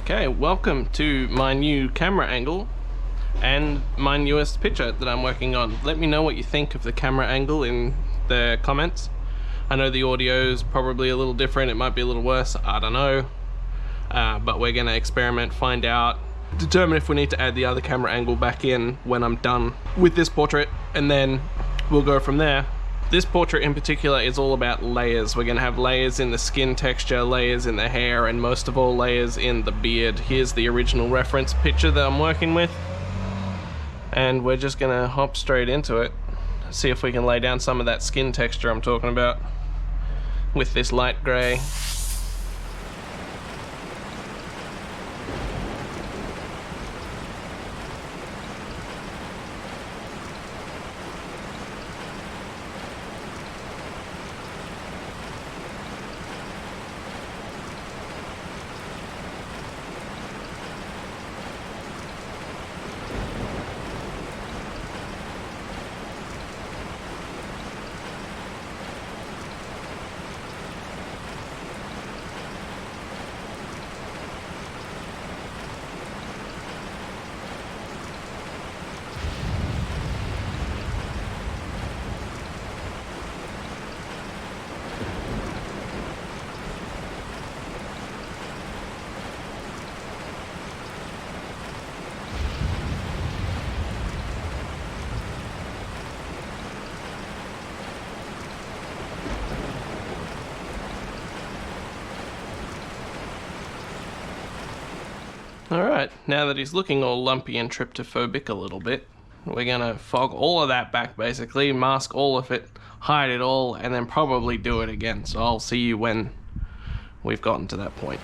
Okay, welcome to my new camera angle and my newest picture that I'm working on. Let me know what you think of the camera angle in the comments. I know the audio's probably a little different, it might be a little worse, I don't know. But we're gonna experiment, find out, determine if we need to add the other camera angle back in when I'm done with this portrait, and then we'll go from there. This portrait in particular is all about layers. We're gonna have layers in the skin texture, layers in the hair, and most of all layers in the beard. Here's the original reference picture that I'm working with. And we're just gonna hop straight into it. See if we can lay down some of that skin texture I'm talking about with this light gray. Alright, now that he's looking all lumpy and tryptophobic a little bit, we're gonna fog all of that back basically, mask all of it, hide it all, and then probably do it again. So I'll see you when we've gotten to that point.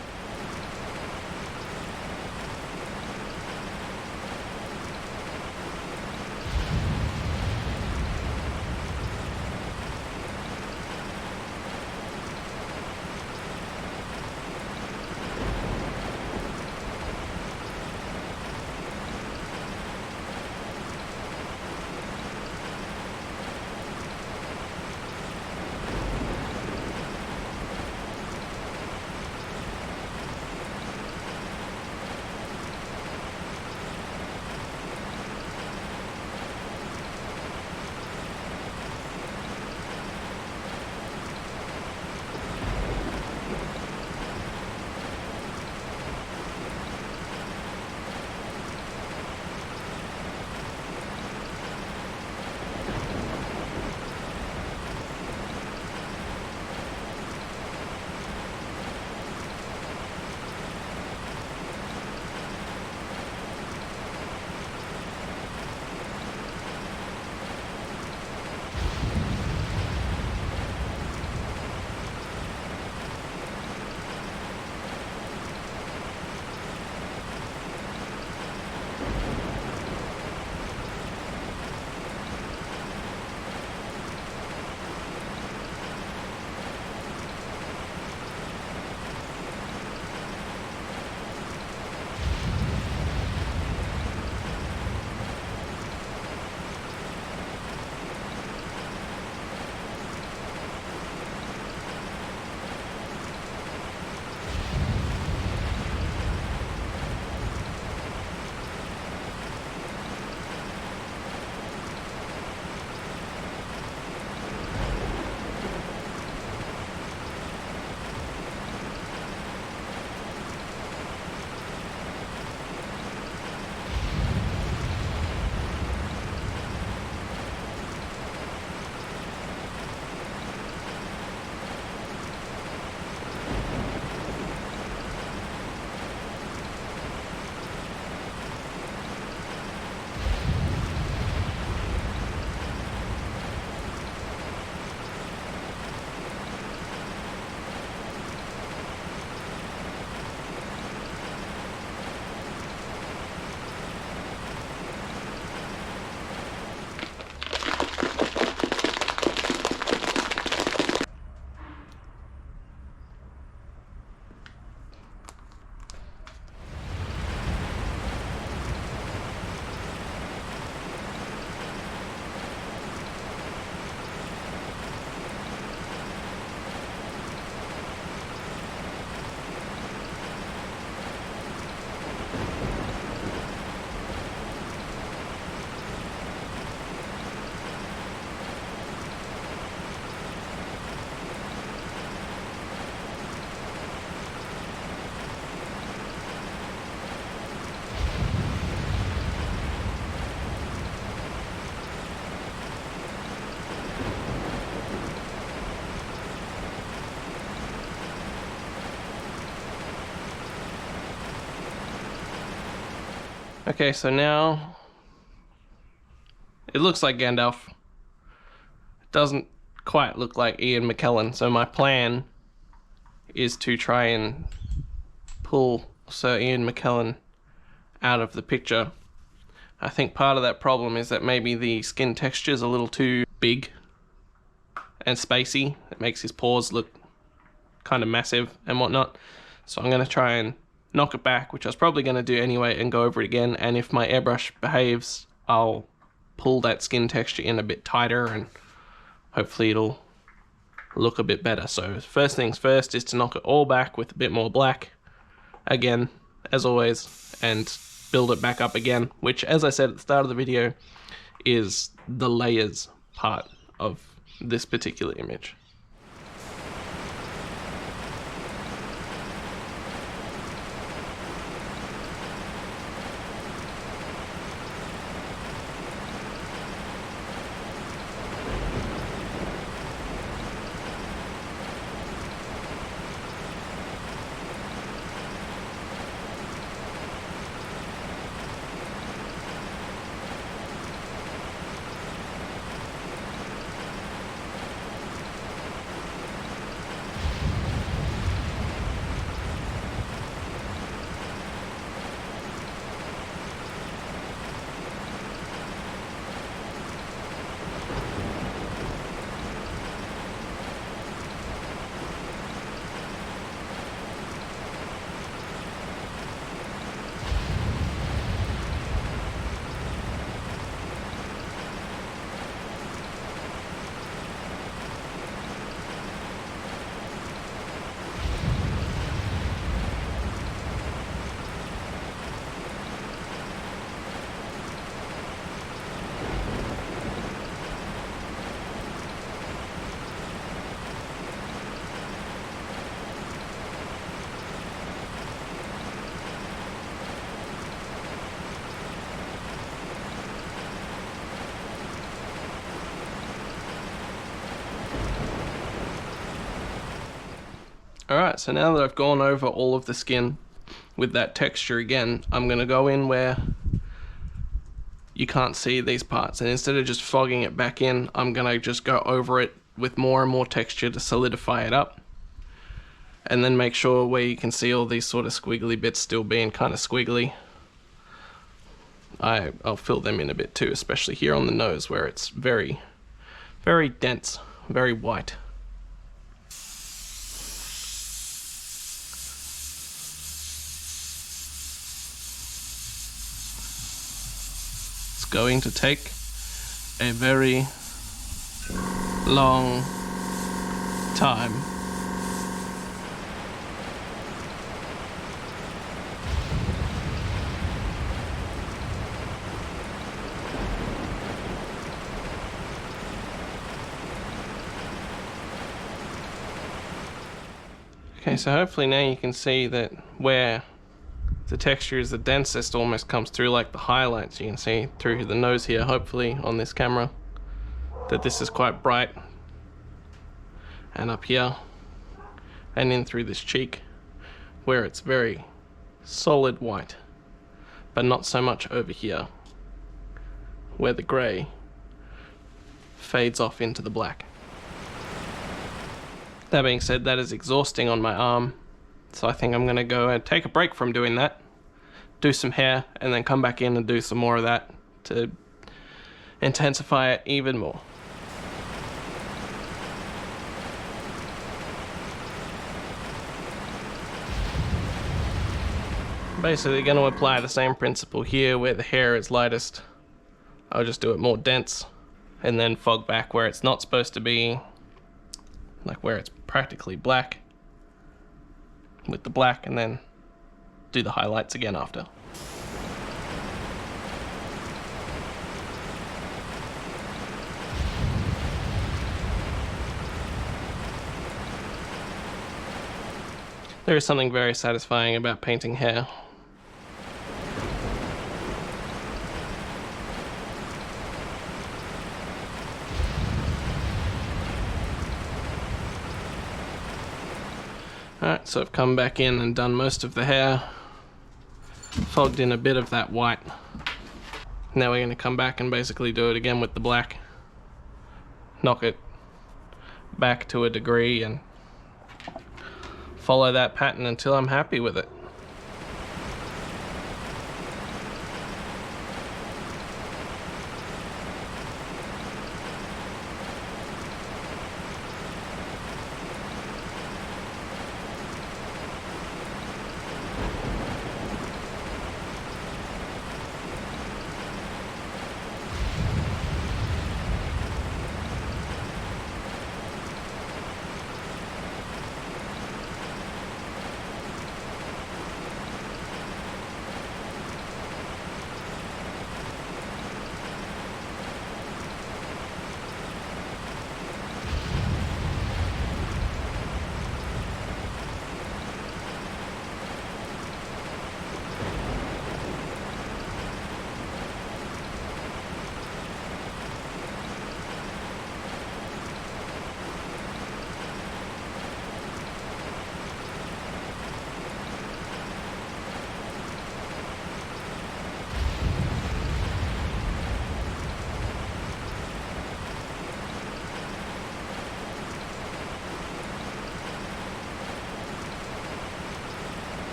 Okay, so now it looks like Gandalf. It doesn't quite look like Ian McKellen, so my plan is to try and pull Sir Ian McKellen out of the picture. I think part of that problem is that maybe the skin texture is a little too big and spacey. It makes his paws look kind of massive and whatnot. So I'm going to try and knock it back, which I was probably going to do anyway, and go over it again. And if my airbrush behaves, I'll pull that skin texture in a bit tighter and hopefully it'll look a bit better. So first things first is to knock it all back with a bit more black again, as always, and build it back up again, which, as I said at the start of the video, is the layers part of this particular image. Alright, so now that I've gone over all of the skin with that texture again, I'm going to go in where you can't see these parts, and instead of just fogging it back in, I'm going to just go over it with more and more texture to solidify it up, and then make sure where you can see all these sort of squiggly bits still being kind of squiggly, I'll fill them in a bit too, especially here on the nose where it's very, very dense, very white. Going to take a very long time. Okay, so hopefully now you can see that where the texture is the densest almost comes through like the highlights. You can see through the nose here, hopefully on this camera, that this is quite bright, and up here and in through this cheek where it's very solid white, but not so much over here where the grey fades off into the black. That being said, that is exhausting on my arm, so I think I'm going to go and take a break from doing that, do some hair, and then come back in and do some more of that to intensify it even more. Basically going to apply the same principle here where the hair is lightest. I'll just do it more dense and then fog back where it's not supposed to be, like where it's practically black, with the black, and then do the highlights again after. There is something very satisfying about painting hair. Alright, so I've come back in and done most of the hair. fogged in a bit of that white. Now we're going to come back and basically do it again with the black. Knock it back to a degree and follow that pattern until I'm happy with it.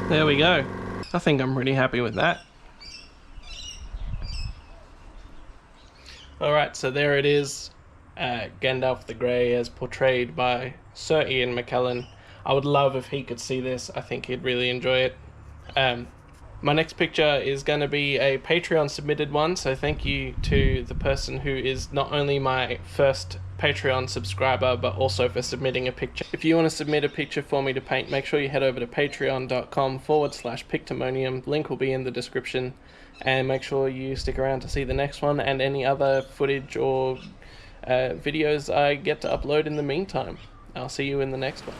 There we go. I think I'm pretty happy with that. Alright, so there it is. Gandalf the Grey as portrayed by Sir Ian McKellen. I would love if he could see this. I think he'd really enjoy it. My next picture is going to be a Patreon submitted one, so thank you to the person who is not only my first Patreon subscriber but also for submitting a picture. If you want to submit a picture for me to paint, make sure you head over to patreon.com/pictimonium. Link will be in the description, and make sure you stick around to see the next one and any other footage or videos I get to upload in the meantime. I'll see you in the next one.